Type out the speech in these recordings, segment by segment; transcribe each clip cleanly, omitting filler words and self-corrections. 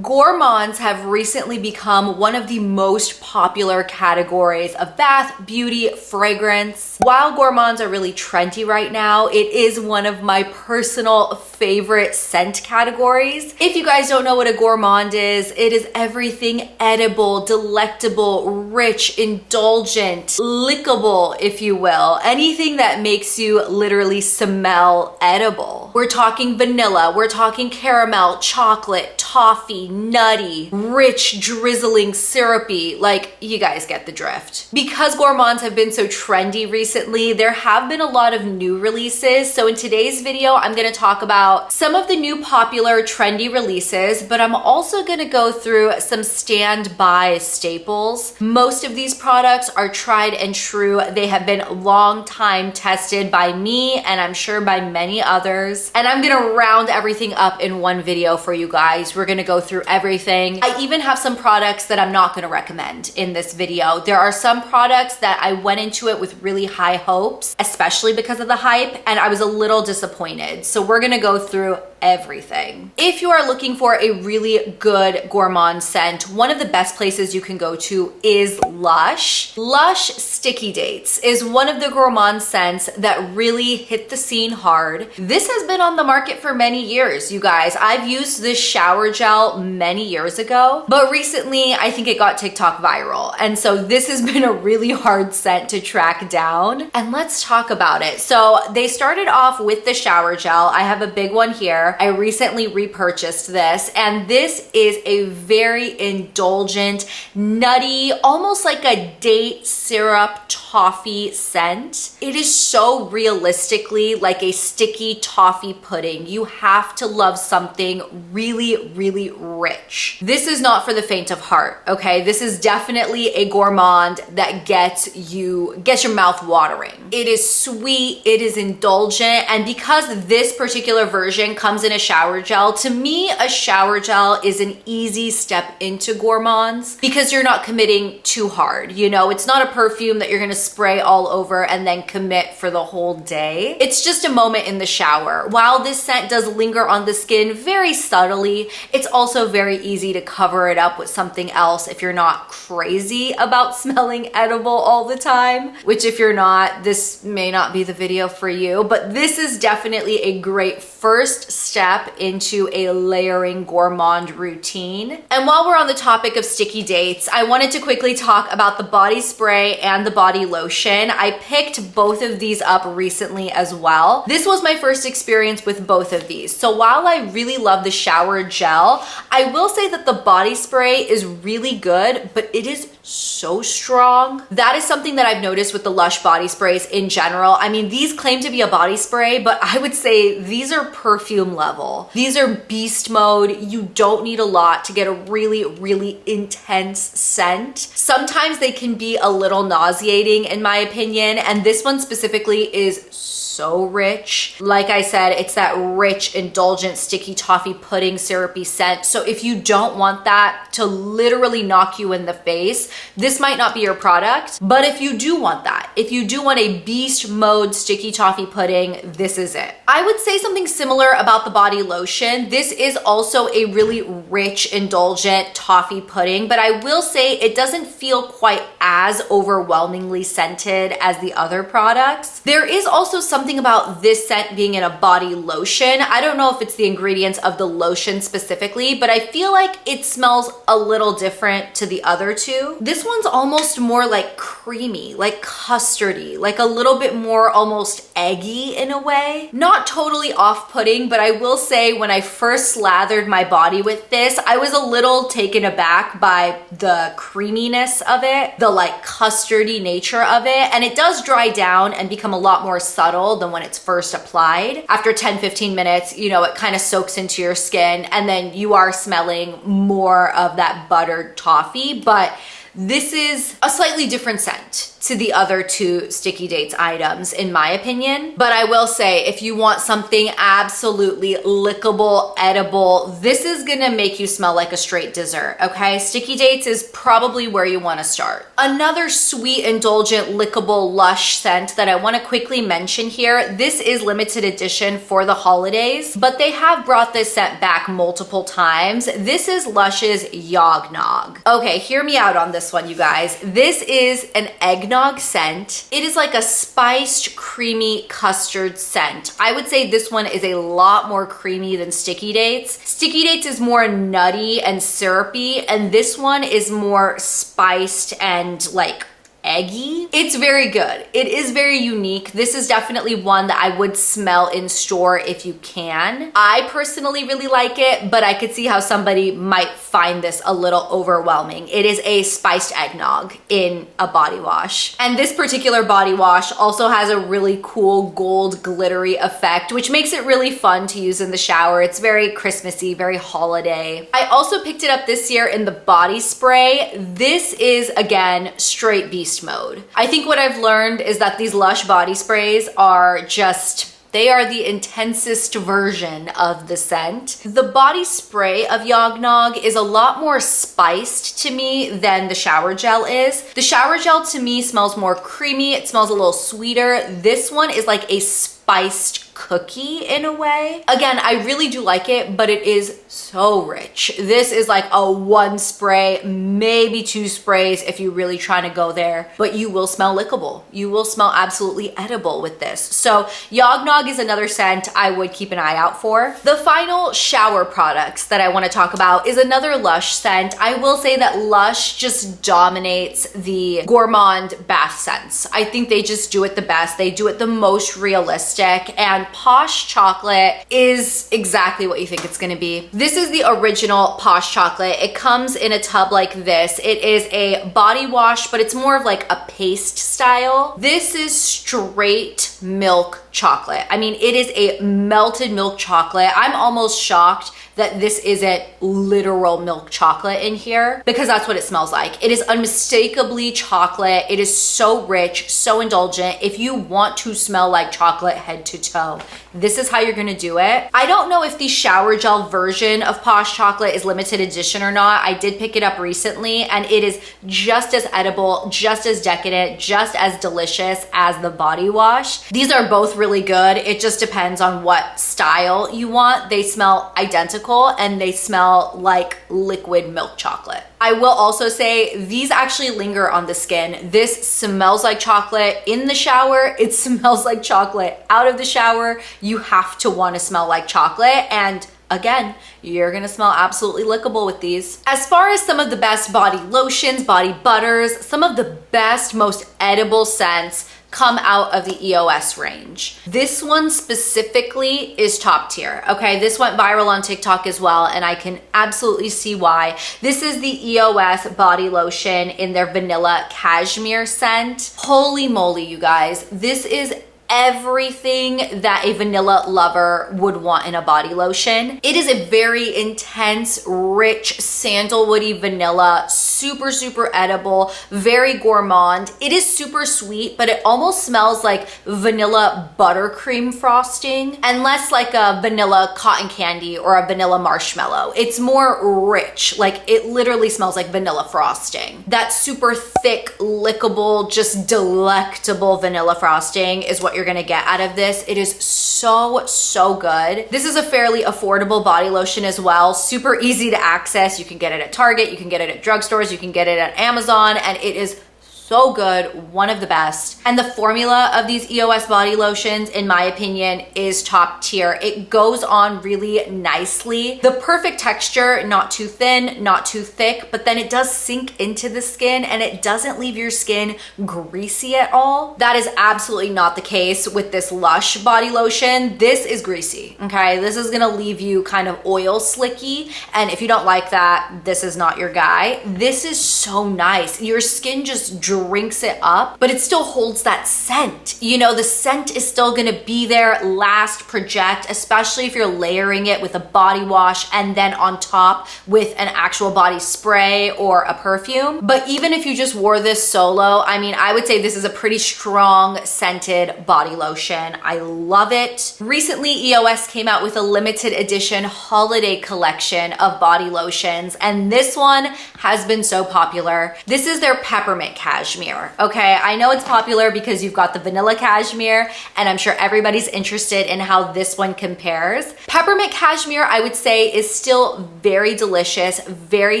gourmands have recently become one of the most popular categories of bath, beauty, fragrance. While gourmands are really trendy right now, it is one of my personal favorite scent categories. If you guys don't know what a gourmand is, it is everything edible, delectable, rich, indulgent, lickable, if you will. Anything that makes you literally smell edible. We're talking vanilla, we're talking caramel, chocolate, toffee, nutty, rich, drizzling, syrupy. Like, you guys get the drift. Because gourmands have been so trendy recently, there have been a lot of new releases. So in today's video, I'm gonna talk about some of the new popular trendy releases, but I'm also gonna go through some standby staples. Most of these products are tried and true. They have been long time tested by me, and I'm sure by many others. And I'm gonna round everything up in one video for you guys. We're gonna go through everything. I even have some products that I'm not gonna recommend in this video. There are some products that I went into it with really high hopes, especially because of the hype, and I was a little disappointed. So we're gonna go through everything. If you are looking for a really good gourmand scent, one of the best places you can go to is Lush. Lush Sticky Dates is one of the gourmand scents that really hit the scene hard. This has been on the market for many years, you guys. I've used this shower gel many years ago, but recently I think it got TikTok viral. And so this has been a really hard scent to track down. And let's talk about it. So they started off with the shower gel. I have a big one here. I recently repurchased this, and this is a very indulgent, nutty, almost like a date syrup toffee scent. It is so realistically like a sticky toffee pudding. You have to love something really, really rich. This is not for the faint of heart, okay? This is definitely a gourmand that gets your mouth watering. It is sweet, it is indulgent, and because this particular version comes in a shower gel, to me, a shower gel is an easy step into gourmands because you're not committing too hard. You know, it's not a perfume that you're gonna spray all over and then commit for the whole day. It's just a moment in the shower. While this scent does linger on the skin very subtly, it's also very easy to cover it up with something else if you're not crazy about smelling edible all the time, which if you're not, this may not be the video for you, but this is definitely a great first step into a layering gourmand routine. And while we're on the topic of sticky dates, I wanted to quickly talk about the body spray and the body lotion. I picked both of these up recently as well. This was my first experience with both of these. So while I really love the shower gel, I will say that the body spray is really good, but it is so strong. That is something that I've noticed with the Lush body sprays in general. I mean, these claim to be a body spray, but I would say these are perfume level. These are beast mode. You don't need a lot to get a really, really intense scent. Sometimes they can be a little nauseating in my opinion, and this one specifically is so rich. Like I said, it's that rich, indulgent, sticky toffee pudding syrupy scent. So if you don't want that to literally knock you in the face, this might not be your product. But if you do want that, if you do want a beast mode sticky toffee pudding, this is it. I would say something similar about the body lotion. This is also a really rich, indulgent toffee pudding, but I will say it doesn't feel quite as overwhelmingly scented as the other products. There is also something about this scent being in a body lotion. I don't know if it's the ingredients of the lotion specifically, but I feel like it smells a little different to the other two. This one's almost more like creamy, like custardy, like a little bit more almost eggy in a way. Not totally off-putting, but I will say when I first slathered my body with this, I was a little taken aback by the creaminess of it, the like custardy nature of it, and it does dry down and become a lot more subtle than when it's first applied. After 10-15 minutes, you know, it kind of soaks into your skin, and then you are smelling more of that buttered toffee, but this is a slightly different scent. to the other two Sticky Dates items, in my opinion. But I will say, if you want something absolutely lickable, edible, this is gonna make you smell like a straight dessert, okay? Sticky Dates is probably where you wanna start. Another sweet, indulgent, lickable, Lush scent that I wanna quickly mention here, this is limited edition for the holidays, but they have brought this scent back multiple times. This is Lush's Yog Nog. Okay, hear me out on this one, you guys. This is an eggnog scent. It is like a spiced, creamy custard scent. I would say this one is a lot more creamy than Sticky Dates. Sticky Dates is more nutty and syrupy, and this one is more spiced and like eggy. It's very good. It is very unique. This is definitely one that I would smell in store if you can. I personally really like it, but I could see how somebody might find this a little overwhelming. It is a spiced eggnog in a body wash. And this particular body wash also has a really cool gold glittery effect, which makes it really fun to use in the shower. It's very Christmassy, very holiday. I also picked it up this year in the body spray. This is, again, straight beast mode. I think what I've learned is that these Lush body sprays are just, they are the intensest version of the scent. The body spray of Yog Nog is a lot more spiced to me than the shower gel is. The shower gel to me smells more creamy. It smells a little sweeter. This one is like a spiced cookie in a way. Again, I really do like it, but it is so rich. This is like a one spray, maybe two sprays if you're really trying to go there, but you will smell lickable. You will smell absolutely edible with this. So Yog Nog is another scent I would keep an eye out for. The final shower products that I want to talk about is another Lush scent. I will say that Lush just dominates the gourmand bath scents. I think they just do it the best. They do it the most realistic, and Posh chocolate is exactly what you think it's gonna be. This is the original Posh chocolate. It comes in a tub like this. It is a body wash, but it's more of like a paste style. This is straight milk chocolate. I mean, it is a melted milk chocolate. I'm almost shocked that this isn't literal milk chocolate in here, because that's what it smells like. It is unmistakably chocolate. It is so rich, so indulgent. If you want to smell like chocolate head to toe, this is how you're gonna do it. I don't know if the shower gel version of Posh chocolate is limited edition or not. I did pick it up recently, and it is just as edible, just as decadent, just as delicious as the body wash. These are both really good. It just depends on what style you want. They smell identical, and they smell like liquid milk chocolate. I will also say these actually linger on the skin. This smells like chocolate in the shower. It smells like chocolate out of the shower. You have to want to smell like chocolate, and again, you're gonna smell absolutely lickable with these. As far as some of the best body lotions, body butters, some of the best, most edible scents come out of the EOS range. This one specifically is top tier, okay? This went viral on TikTok as well, and I can absolutely see why. This is the EOS body lotion in their Vanilla Cashmere scent. Holy moly, you guys. This is everything that a vanilla lover would want in a body lotion. It is a very intense, rich, sandalwoody vanilla, super, super edible, very gourmand. It is super sweet, but it almost smells like vanilla buttercream frosting, and less like a vanilla cotton candy or a vanilla marshmallow. It's more rich, like it literally smells like vanilla frosting. That super thick, lickable, just delectable vanilla frosting is what you're gonna get out of this. It is so, so good. This is a fairly affordable body lotion as well. Super easy to access. You can get it at Target, you can get it at drugstores, you can get it at Amazon, and it is so good, one of the best. And the formula of these EOS body lotions, in my opinion, is top tier. It goes on really nicely. The perfect texture, not too thin, not too thick, but then it does sink into the skin and it doesn't leave your skin greasy at all. That is absolutely not the case with this Lush body lotion. This is greasy, okay? This is gonna leave you kind of oil slicky, and if you don't like that, this is not your guy. This is so nice. Your skin just drinks it up, but it still holds that scent. You know, the scent is still gonna be there, last, project, especially if you're layering it with a body wash and then on top with an actual body spray or a perfume. But even if you just wore this solo, I mean, I would say this is a pretty strong scented body lotion. I love it. Recently, EOS came out with a limited edition holiday collection of body lotions, and this one has been so popular. This is their Peppermint Cashmere, okay? I know it's popular because you've got the Vanilla Cashmere, and I'm sure everybody's interested in how this one compares. Peppermint Cashmere, I would say, is still very delicious, very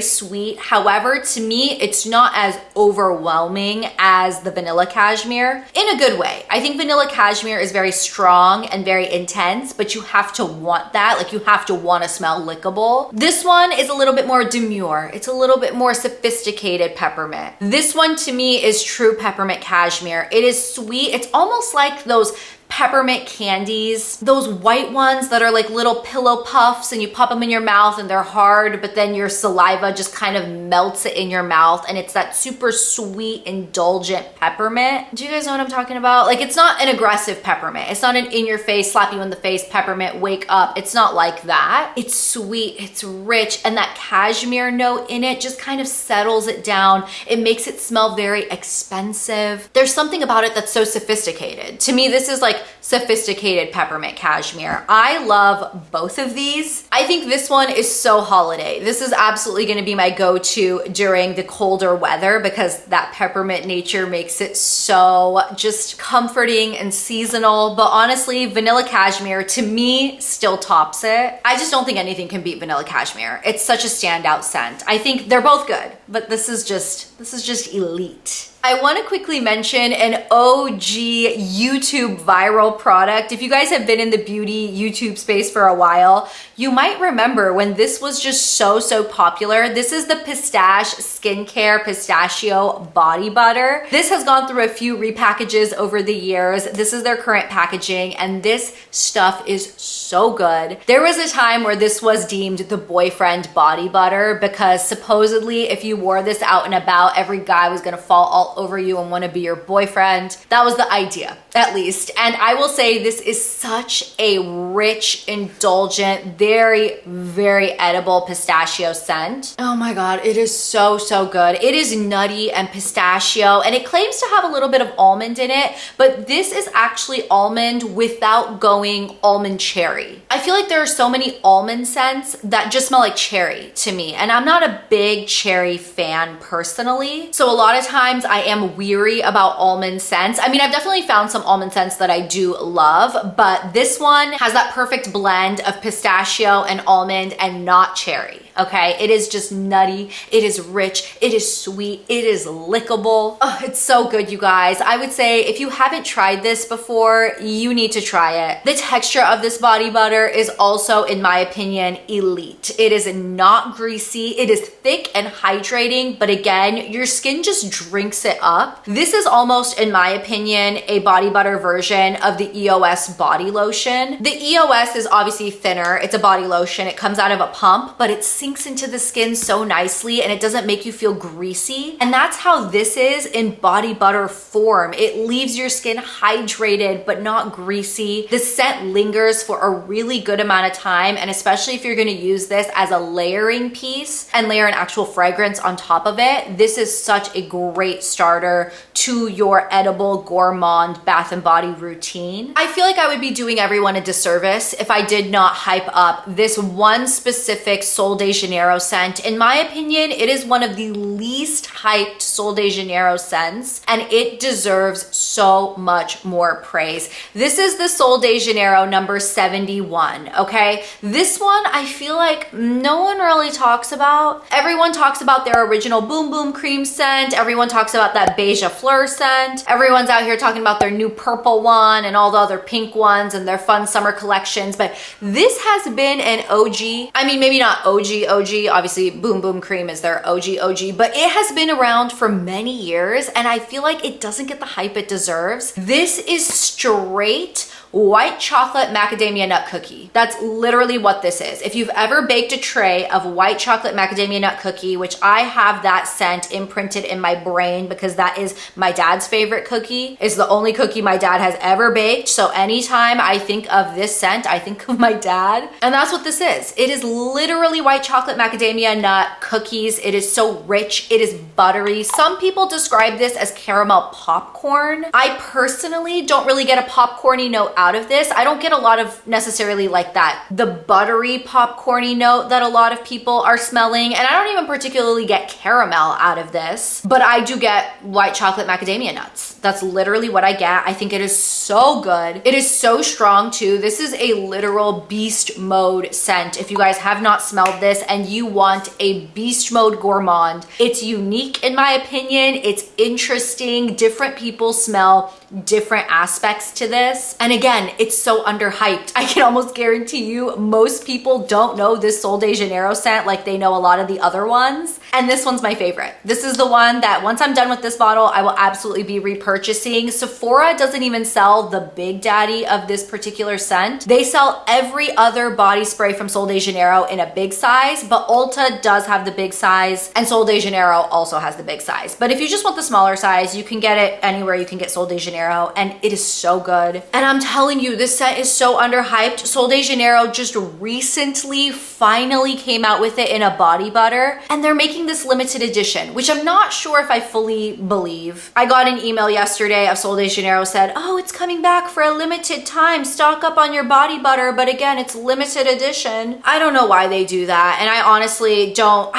sweet. However, to me, it's not as overwhelming as the Vanilla Cashmere in a good way. I think Vanilla Cashmere is very strong and very intense, but you have to want that. Like, you have to want to smell lickable. This one is a little bit more demure. It's a little bit more sophisticated peppermint. This one to me is true peppermint cashmere. It is sweet. It's almost like those peppermint candies, those white ones that are like little pillow puffs and you pop them in your mouth and they're hard, but then your saliva just kind of melts it in your mouth, and it's that super sweet, indulgent peppermint. Do you guys know what I'm talking about? Like, it's not an aggressive peppermint. It's not an in-your-face, slap you in the face peppermint, wake up. It's not like that. It's sweet, it's rich, and that cashmere note in it just kind of settles it down. It makes it smell very expensive. There's something about it that's so sophisticated. To me, this is like sophisticated peppermint cashmere. I love both of these. I think this one is so holiday. This is absolutely going to be my go-to during the colder weather because that peppermint nature makes it so just comforting and seasonal. But honestly, Vanilla Cashmere to me still tops it. I just don't think anything can beat Vanilla Cashmere. It's such a standout scent. I think they're both good, but this is just elite. I want to quickly mention an OG YouTube viral product. If you guys have been in the beauty YouTube space for a while, you might remember when this was just so popular. This is the Pistache Skincare Pistachio Body Butter. This has gone through a few repackages over the years. This is their current packaging, and this stuff is so good. There was a time where this was deemed the boyfriend body butter because supposedly if you wore this out and about, every guy was gonna fall all over you and want to be your boyfriend. That was the idea, at least. And I will say this is such a rich, indulgent, very edible pistachio scent. Oh my God, it is so good. It is nutty and pistachio, and it claims to have a little bit of almond in it, but this is actually almond without going almond cherry. I feel like there are so many almond scents that just smell like cherry to me, and I'm not a big cherry fan personally. So a lot of times I am weary about almond scents. I mean, I've definitely found some almond scents that I do love, but this one has that perfect blend of pistachio and almond and not cherry. Okay, it is just nutty, it is rich, it is sweet, it is lickable. Oh, it's so good, you guys. I would say if you haven't tried this before, you need to try it. The texture of this body butter is also, in my opinion, elite. It is not greasy, it is thick and hydrating, but again, your skin just drinks it up. This is almost, in my opinion, a body butter version of the EOS body lotion. The EOS is obviously thinner, it's a body lotion, it comes out of a pump, but it's sinks into the skin so nicely and it doesn't make you feel greasy. And that's how this is in body butter form. It leaves your skin hydrated but not greasy. The scent lingers for a really good amount of time, and especially if you're going to use this as a layering piece and layer an actual fragrance on top of it, this is such a great starter to your edible gourmand bath and body routine. I feel like I would be doing everyone a disservice if I did not hype up this one specific Sol de Janeiro scent. In my opinion, it is one of the least hyped Sol de Janeiro scents, and it deserves so much more praise. This is the Sol de Janeiro number 71, okay? This one, I feel like no one really talks about. Everyone talks about their original Boom Boom Cream scent. Everyone talks about that beige Phlur scent. Everyone's out here talking about their new purple one and all the other pink ones and their fun summer collections, but this has been an OG. I mean, maybe not OG, obviously Boom Boom Cream is their OG, but it has been around for many years and I feel like it doesn't get the hype it deserves. This is straight white chocolate macadamia nut cookie. That's literally what this is. If you've ever baked a tray of white chocolate macadamia nut cookie, which I have that scent imprinted in my brain because that is my dad's favorite cookie. It's the only cookie my dad has ever baked. So anytime I think of this scent, I think of my dad. And that's what this is. It is literally white chocolate macadamia nut cookies. It is so rich. It is buttery. Some people describe this as caramel popcorn. I personally don't really get a popcorny note out of this. I don't get a lot of necessarily like that, the buttery popcorny note that a lot of people are smelling. And I don't even particularly get caramel out of this, but I do get white chocolate macadamia nuts. That's literally what I get. I think it is so good. It is so strong too. This is a literal beast mode scent. If you guys have not smelled this and you want a beast mode gourmand, it's unique in my opinion. It's interesting. Different people smell different aspects to this. And again, it's so underhyped. I can almost guarantee you most people don't know this Sol de Janeiro scent like they know a lot of the other ones. And this one's my favorite. This is the one that once I'm done with this bottle, I will absolutely be repurchasing. Sephora doesn't even sell the big daddy of this particular scent. They sell every other body spray from Sol de Janeiro in a big size, but Ulta does have the big size and Sol de Janeiro also has the big size. But if you just want the smaller size, you can get it anywhere you can get Sol de Janeiro, and it is so good. And I'm telling you, this scent is so underhyped. Sol de Janeiro just recently finally came out with it in a body butter, and they're making this limited edition, which I'm not sure if I fully believe. I got an email yesterday of Sol de Janeiro said, oh, it's coming back for a limited time. Stock up on your body butter, but again, it's limited edition. I don't know why they do that, and I honestly don't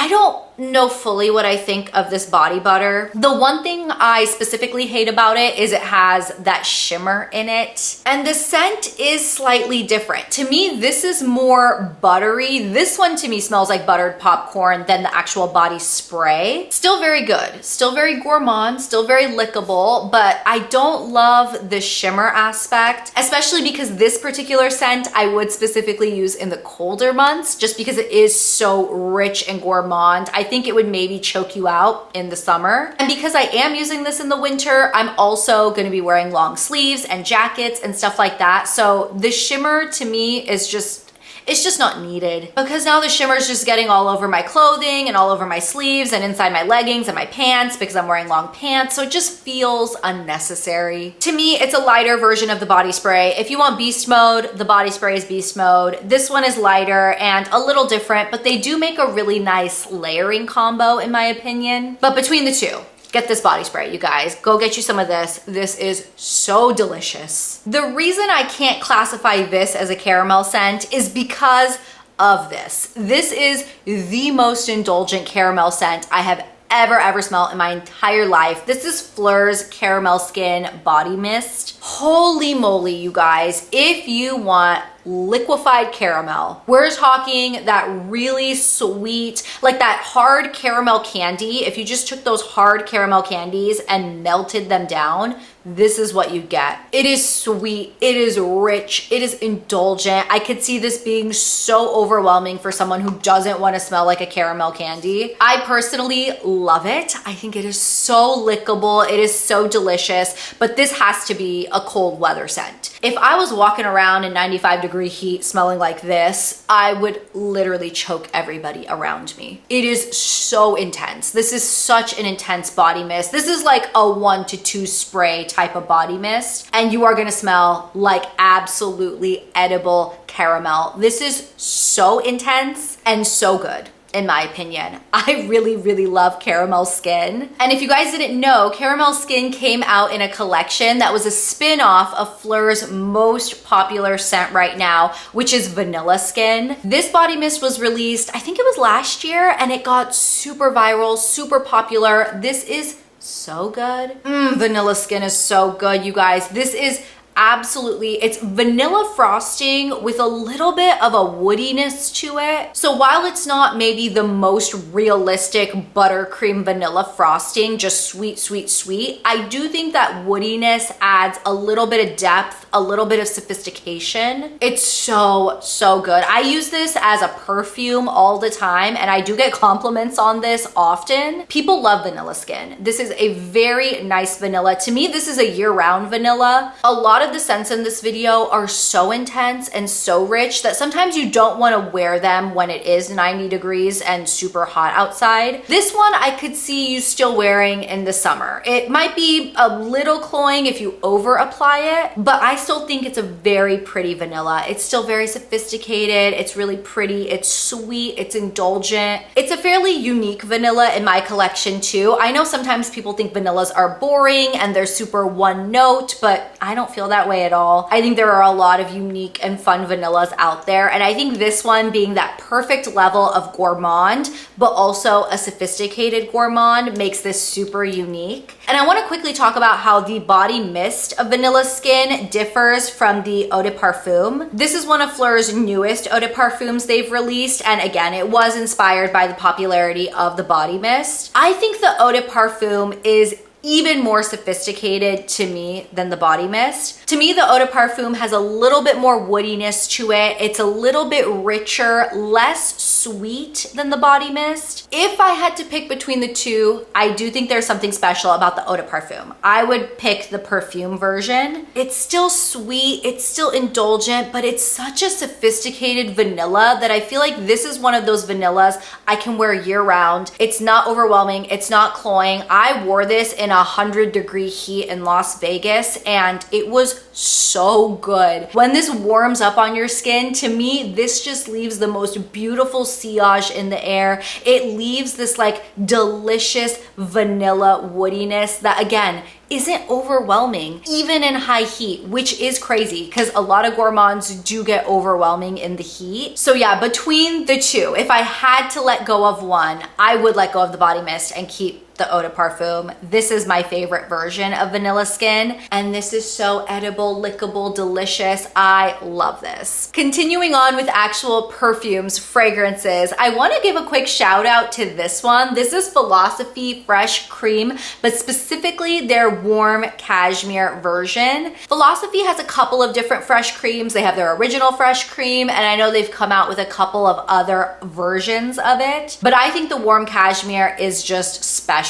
know fully what I think of this body butter. The one thing I specifically hate about it is it has that shimmer in it. And the scent is slightly different. To me, this is more buttery. This one to me smells like buttered popcorn than the actual body spray. Still very good. Still very gourmand, still very lickable, but I don't love the shimmer aspect, especially because this particular scent I would specifically use in the colder months just because it is so rich and gourmand. I think it would maybe choke you out in the summer. And because I am using this in the winter, I'm also going to be wearing long sleeves and jackets and stuff like that. So the shimmer to me is it's just not needed, because now the shimmer is just getting all over my clothing and all over my sleeves and inside my leggings and my pants because I'm wearing long pants. So it just feels unnecessary. To me, it's a lighter version of the body spray. If you want beast mode, the body spray is beast mode. This one is lighter and a little different, but they do make a really nice layering combo in my opinion. But between the two, get this body spray, you guys. Go get you some of this. This is so delicious. The reason I can't classify this as a caramel scent is because of this. This is the most indulgent caramel scent I have ever smelled in my entire life. This is Phlur's Caramel Skin Body Mist. Holy moly, you guys. If you want liquefied caramel, we're talking that really sweet, like that hard caramel candy. If you just took those hard caramel candies and melted them down, this is what you get. It is sweet, it is rich, it is indulgent. I could see this being so overwhelming for someone who doesn't want to smell like a caramel candy. I personally love it. I think it is so lickable, it is so delicious, but this has to be a cold weather scent. If I was walking around in 95-degree heat smelling like this, I would literally choke everybody around me. It is so intense. This is such an intense body mist. This is like a 1 to 2 spray type of body mist, and you are gonna smell like absolutely edible caramel. This is so intense and so good. In my opinion, I really love Caramel Skin. And if you guys didn't know, Caramel Skin came out in a collection that was a spin-off of Phlur's most popular scent right now, which is Vanilla Skin. This body mist was released, I think it was last year, and it got super viral, super popular. This is so good. Vanilla Skin is so good, you guys. This is absolutely, it's vanilla frosting with a little bit of a woodiness to it. So while it's not maybe the most realistic buttercream vanilla frosting, just sweet, I do think that woodiness adds a little bit of depth, a little bit of sophistication. It's so good. I use this as a perfume all the time, and I do get compliments on this often. People love Vanilla Skin. This is a very nice vanilla. To me, this is a year-round vanilla. A lot of the scents in this video are so intense and so rich that sometimes you don't want to wear them when it is 90 degrees and super hot outside. This one I could see you still wearing in the summer. It might be a little cloying if you over apply it, but I still think it's a very pretty vanilla. It's still very sophisticated. It's really pretty. It's sweet. It's indulgent. It's a fairly unique vanilla in my collection too. I know sometimes people think vanillas are boring and they're super one note, but I don't feel that way at all. I think there are a lot of unique and fun vanillas out there, and I think this one being that perfect level of gourmand, but also a sophisticated gourmand, makes this super unique. And I want to quickly talk about how the body mist of Vanilla Skin differs from the Eau de Parfum. This is one of Phlur's newest Eau de Parfums they've released, and again, it was inspired by the popularity of the body mist. I think the Eau de Parfum is even more sophisticated to me than the body mist. To me, the Eau de Parfum has a little bit more woodiness to it. It's a little bit richer, less sweet than the body mist. If I had to pick between the two, I do think there's something special about the Eau de Parfum. I would pick the perfume version. It's still sweet, it's still indulgent, but it's such a sophisticated vanilla that I feel like this is one of those vanillas I can wear year round. It's not overwhelming, it's not cloying. I wore this in 100-degree heat in Las Vegas and it was so good. When this warms up on your skin, to me, this just leaves the most beautiful sillage in the air. It leaves this like delicious vanilla woodiness that again, isn't overwhelming even in high heat, which is crazy because a lot of gourmands do get overwhelming in the heat. So yeah, between the two, if I had to let go of one, I would let go of the body mist and keep the Eau de Parfum. This is my favorite version of Vanilla Skin, and this is so edible, lickable, delicious. I love this. Continuing on with actual perfumes, fragrances, I want to give a quick shout out to this one. This is Philosophy Fresh Cream, but specifically their warm cashmere version. Philosophy has a couple of different fresh creams. They have their original fresh cream, and I know they've come out with a couple of other versions of it, but I think the warm cashmere is just special.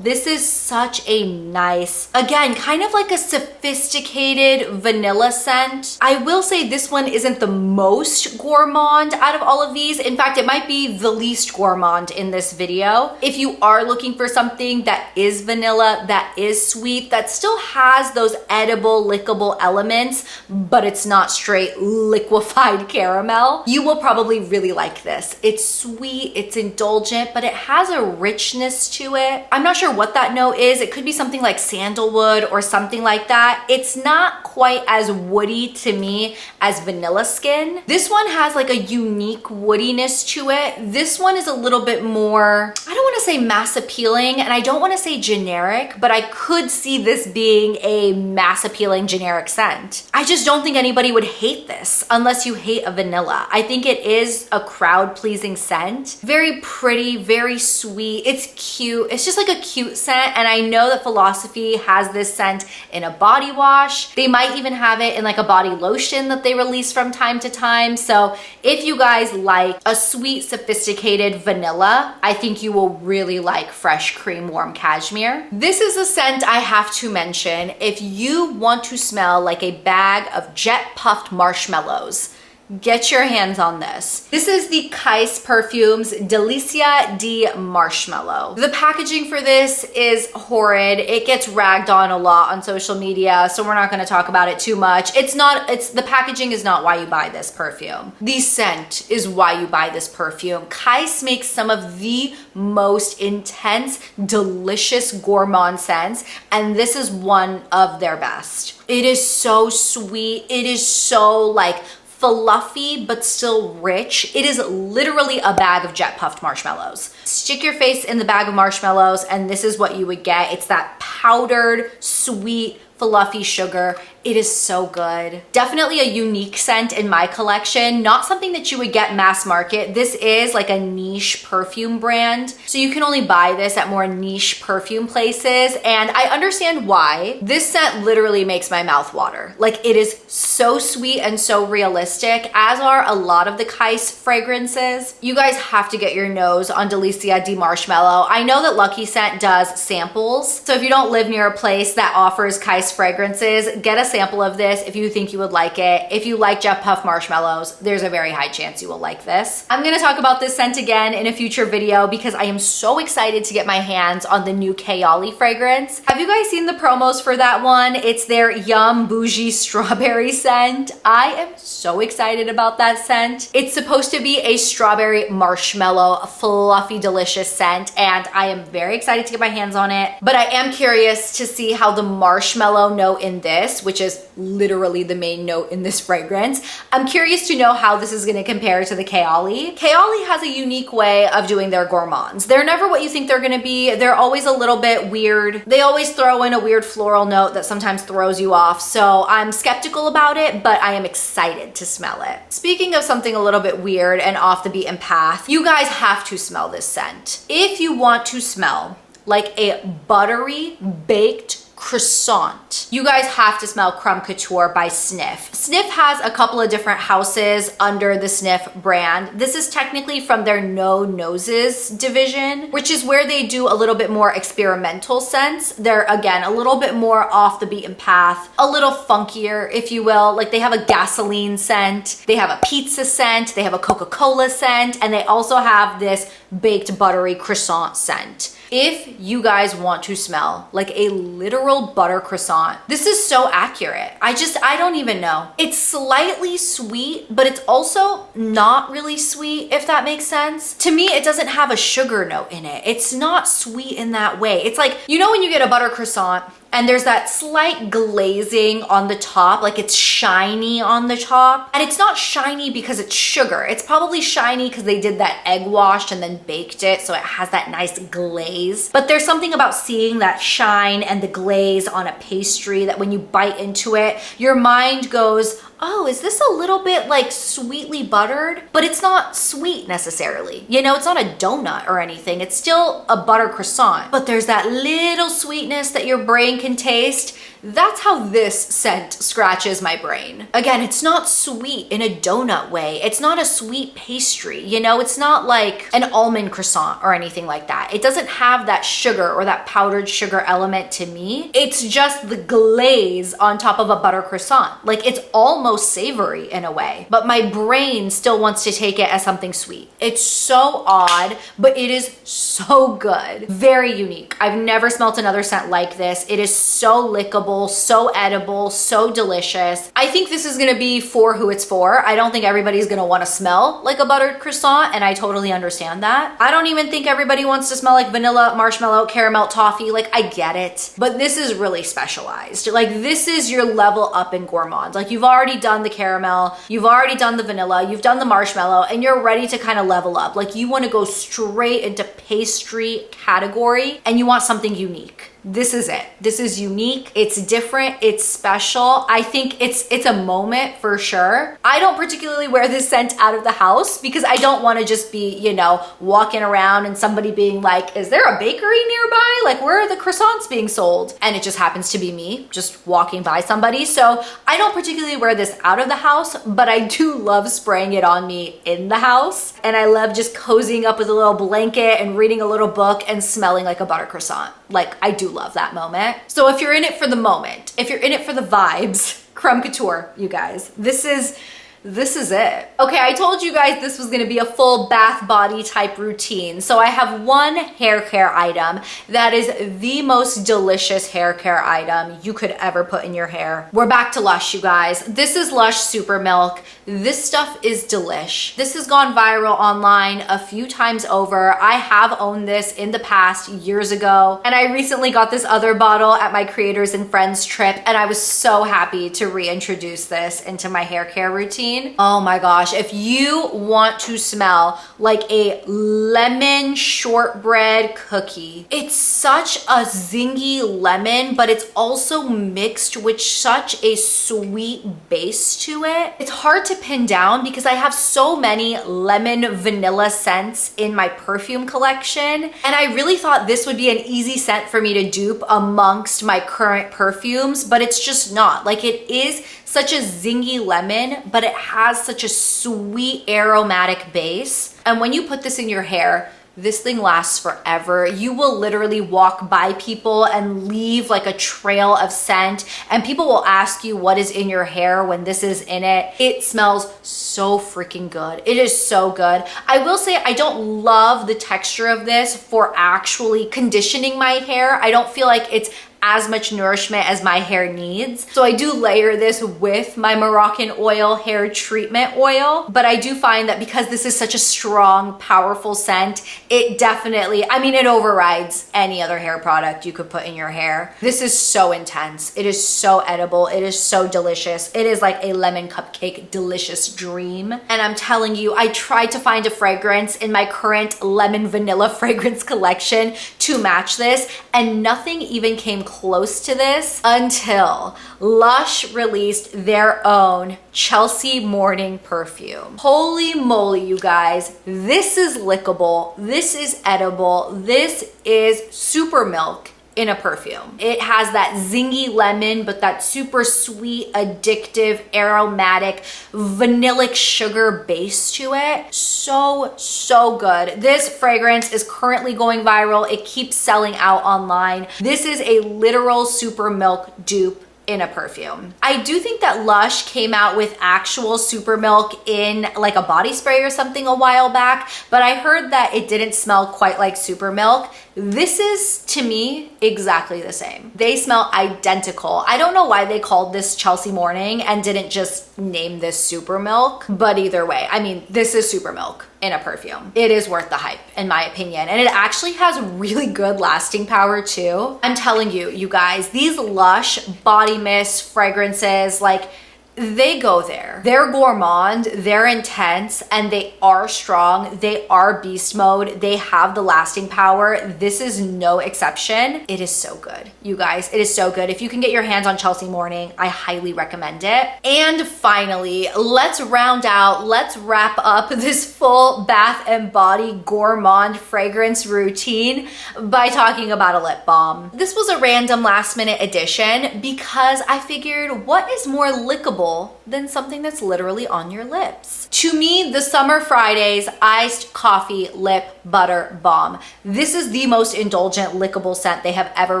This is such a nice, again, kind of like a sophisticated vanilla scent. I will say this one isn't the most gourmand out of all of these. In fact, it might be the least gourmand in this video. If you are looking for something that is vanilla, that is sweet, that still has those edible, lickable elements, but it's not straight liquefied caramel, you will probably really like this. It's sweet, it's indulgent, but it has a richness to it. I'm not sure what that note is. It could be something like sandalwood or something like that. It's not quite as woody to me as Vanilla Skin. This one has like a unique woodiness to it. This one is a little bit more, I don't want to say mass appealing, and I don't want to say generic, but I could see this being a mass appealing generic scent. I just don't think anybody would hate this unless you hate a vanilla. I think it is a crowd pleasing scent. Very pretty, very sweet. It's cute. It's just like a cute scent, and I know that Philosophy has this scent in a body wash. They might even have it in like a body lotion that they release from time to time. So if you guys like a sweet, sophisticated vanilla, I think you will really like Fresh Cream Warm Cashmere. This is a scent I have to mention if you want to smell like a bag of jet puffed marshmallows. Get your hands on this. This is the Kyse Perfumes Delizia de Marshmallow. The packaging for this is horrid. It gets ragged on a lot on social media, so we're not gonna talk about it too much. The packaging is not why you buy this perfume. The scent is why you buy this perfume. Kyse makes some of the most intense, delicious gourmand scents, and this is one of their best. It is so sweet. It is so like fluffy but still rich. It is literally a bag of jet puffed marshmallows. Stick your face in the bag of marshmallows and this is what you would get. It's that powdered, sweet, fluffy sugar. It is so good. Definitely a unique scent in my collection. Not something that you would get mass market. This is like a niche perfume brand. So you can only buy this at more niche perfume places. And I understand why. This scent literally makes my mouth water. Like it is so sweet and so realistic, as are a lot of the Kyse fragrances. You guys have to get your nose on Delizia de Marshmallow. I know that Lucky Scent does samples. So if you don't live near a place that offers Kyse fragrances, get a sample of this if you think you would like it. If you like Jeff Puff marshmallows, there's a very high chance you will like this. I'm gonna talk about this scent again in a future video because I am so excited to get my hands on the new Kyse fragrance. Have you guys seen the promos for that one? It's their Yum Bougie Strawberry scent. I am so excited about that scent. It's supposed to be a strawberry marshmallow, fluffy, delicious scent, and I am very excited to get my hands on it. But I am curious to see how the marshmallow note in this, which is literally the main note in this fragrance, I'm curious to know how this is gonna compare to the Kyse. Kyse has a unique way of doing their gourmands. They're never what you think they're gonna be. They're always a little bit weird. They always throw in a weird floral note that sometimes throws you off. So I'm skeptical about it, but I am excited to smell it. Speaking of something a little bit weird and off the beaten path, you guys have to smell this scent. If you want to smell like a buttery baked croissant, you guys have to smell Crumb Couture by Snif. Snif has a couple of different houses under the Snif brand. This is technically from their No Noses division, which is where they do a little bit more experimental scents. They're, again, a little bit more off the beaten path, a little funkier, if you will. Like, they have a gasoline scent, they have a pizza scent, they have a Coca-Cola scent, and they also have this baked buttery croissant scent. If you guys want to smell like a literal butter croissant, this is so accurate. I don't even know. It's slightly sweet, but it's also not really sweet, if that makes sense. To me, it doesn't have a sugar note in it. It's not sweet in that way. It's like, you know when you get a butter croissant and there's that slight glazing on the top, like it's shiny on the top. And it's not shiny because it's sugar. It's probably shiny because they did that egg wash and then baked it, so it has that nice glaze. But there's something about seeing that shine and the glaze on a pastry that when you bite into it, your mind goes, oh, is this a little bit like sweetly buttered? But it's not sweet necessarily. You know, it's not a donut or anything. It's still a butter croissant. But there's that little sweetness that your brain can taste. That's how this scent scratches my brain. Again, it's not sweet in a donut way. It's not a sweet pastry. You know, it's not like an almond croissant or anything like that. It doesn't have that sugar or that powdered sugar element to me. It's just the glaze on top of a butter croissant. Like, it's almost savory in a way, but my brain still wants to take it as something sweet. It's so odd, but it is so good. Very unique. I've never smelt another scent like this. It is so lickable, so edible, so delicious. I think this is gonna be for who it's for. I don't think everybody's gonna wanna smell like a buttered croissant, and I totally understand that. I don't even think everybody wants to smell like vanilla, marshmallow, caramel, toffee. Like, I get it, but this is really specialized. Like, this is your level up in gourmand. Like, you've already done the caramel, you've already done the vanilla, you've done the marshmallow, and you're ready to kind of level up. Like, you wanna go straight into pastry category, and you want something unique. This is it. This is unique. It's different. It's special. I think it's a moment for sure. I don't particularly wear this scent out of the house because I don't want to just be, you know, walking around and somebody being like, is there a bakery nearby? Like, where are the croissants being sold? And it just happens to be me just walking by somebody. So I don't particularly wear this out of the house, but I do love spraying it on me in the house. And I love just cozying up with a little blanket and reading a little book and smelling like a butter croissant. Like, I do love that moment. So if you're in it for the moment, if you're in it for the vibes, Crumb Couture, you guys, this is it. Okay, I told you guys this was gonna be a full bath body type routine. So I have one hair care item that is the most delicious hair care item you could ever put in your hair. We're back to Lush, you guys. This is Lush Super Milk. This stuff is delish. This has gone viral online a few times over. I have owned this in the past years ago, and I recently got this other bottle at my Creators and Friends trip, and I was so happy to reintroduce this into my hair care routine. Oh my gosh, if you want to smell like a lemon shortbread cookie, it's such a zingy lemon, but it's also mixed with such a sweet base to it. It's hard to pin down because I have so many lemon vanilla scents in my perfume collection, and I really thought this would be an easy scent for me to dupe amongst my current perfumes, but it's just not. Like, it is such a zingy lemon, but it has such a sweet aromatic base. And when you put this in your hair, This thing lasts forever. You will literally walk by people and leave like a trail of scent, and people will ask you what is in your hair when this is in it. It smells so freaking good. It is so good. I will say I don't love the texture of this for actually conditioning my hair. I don't feel like it's as much nourishment as my hair needs. So I do layer this with my Moroccan oil hair treatment oil, but I do find that because this is such a strong, powerful scent, it definitely, I mean, it overrides any other hair product you could put in your hair. This is so intense. It is so edible. It is so delicious. It is like a lemon cupcake delicious dream. And I'm telling you, I tried to find a fragrance in my current lemon vanilla fragrance collection to match this, and nothing even came close to this until Lush released their own Chelsea morning perfume. Holy moly, you guys. This is lickable. This is edible. This is super milk in a perfume. It has that zingy lemon, but that super sweet, addictive, aromatic, vanillic sugar base to it. So, so good. This fragrance is currently going viral. It keeps selling out online. This is a literal super milk dupe in a perfume. I do think that Lush came out with actual super milk in like a body spray or something a while back, but I heard that it didn't smell quite like super milk. This is, to me, exactly the same. They smell identical. I don't know why they called this Chelsea Morning and didn't just name this super milk, but either way, I mean, this is super milk in a perfume. It is worth the hype, in my opinion. And it actually has really good lasting power too. I'm telling you, you guys, these Lush body mist fragrances, like, they go there. They're gourmand, they're intense, and they are strong. They are beast mode. They have the lasting power. This is no exception. It is so good, you guys. It is so good. If you can get your hands on Chelsea Morning, I highly recommend it. And finally, let's wrap up this full bath and body gourmand fragrance routine by talking about a lip balm. This was a random last minute addition because I figured, what is more lickable than something that's literally on your lips? To me, the Summer Fridays Iced Coffee Lip Butter Balm. This is the most indulgent lickable scent they have ever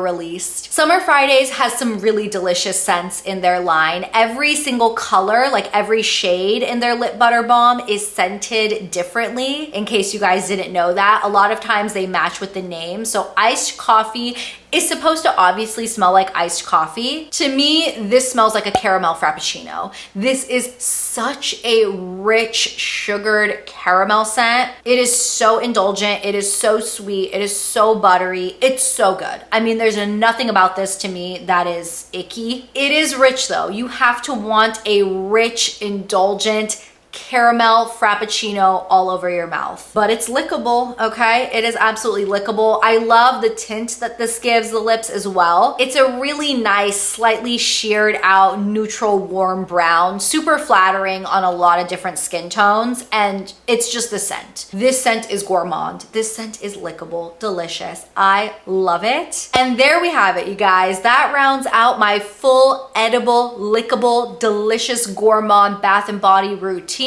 released. Summer Fridays has some really delicious scents in their line. Every single color, like every shade in their lip butter balm is scented differently, in case you guys didn't know that. A lot of times they match with the name. So iced coffee is supposed to obviously smell like iced coffee. To me, this smells like a caramel frappuccino. This is such a rich sugared caramel scent. It is so indulgent. It is so sweet. It is so buttery. It's so good. I mean, there's nothing about this to me that is icky. It is rich though. You have to want a rich, indulgent caramel frappuccino all over your mouth, but it's lickable. Okay, it is absolutely lickable. I love the tint that this gives the lips as well. It's a really nice, slightly sheared out neutral warm brown, super flattering on a lot of different skin tones, and it's just the scent. This scent is gourmand. This scent is lickable, delicious. I love it. And there we have it, you guys. That rounds out my full edible, lickable, delicious gourmand bath and body routine.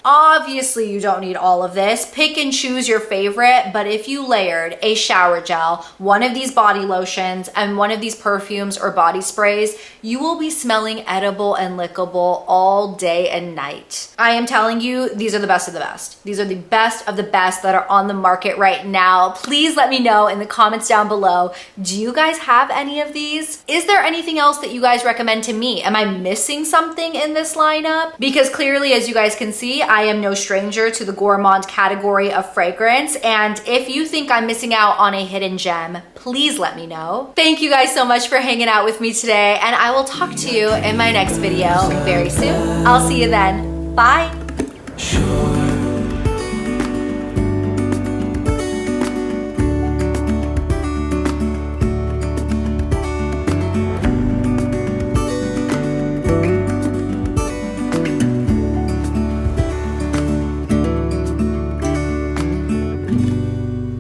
Obviously, you don't need all of this. Pick and choose your favorite, but if you layered a shower gel, one of these body lotions, and one of these perfumes or body sprays, you will be smelling edible and lickable all day and night. I am telling you, these are the best of the best. These are the best of the best that are on the market right now. Please let me know in the comments down below. Do you guys have any of these? Is there anything else that you guys recommend to me? Am I missing something in this lineup? Because clearly, as you guys can see, I am no stranger to the gourmand category of fragrance, and if you think I'm missing out on a hidden gem, please let me know. Thank you guys so much for hanging out with me today, and I will talk to you in my next video very soon. I'll see you then. Bye.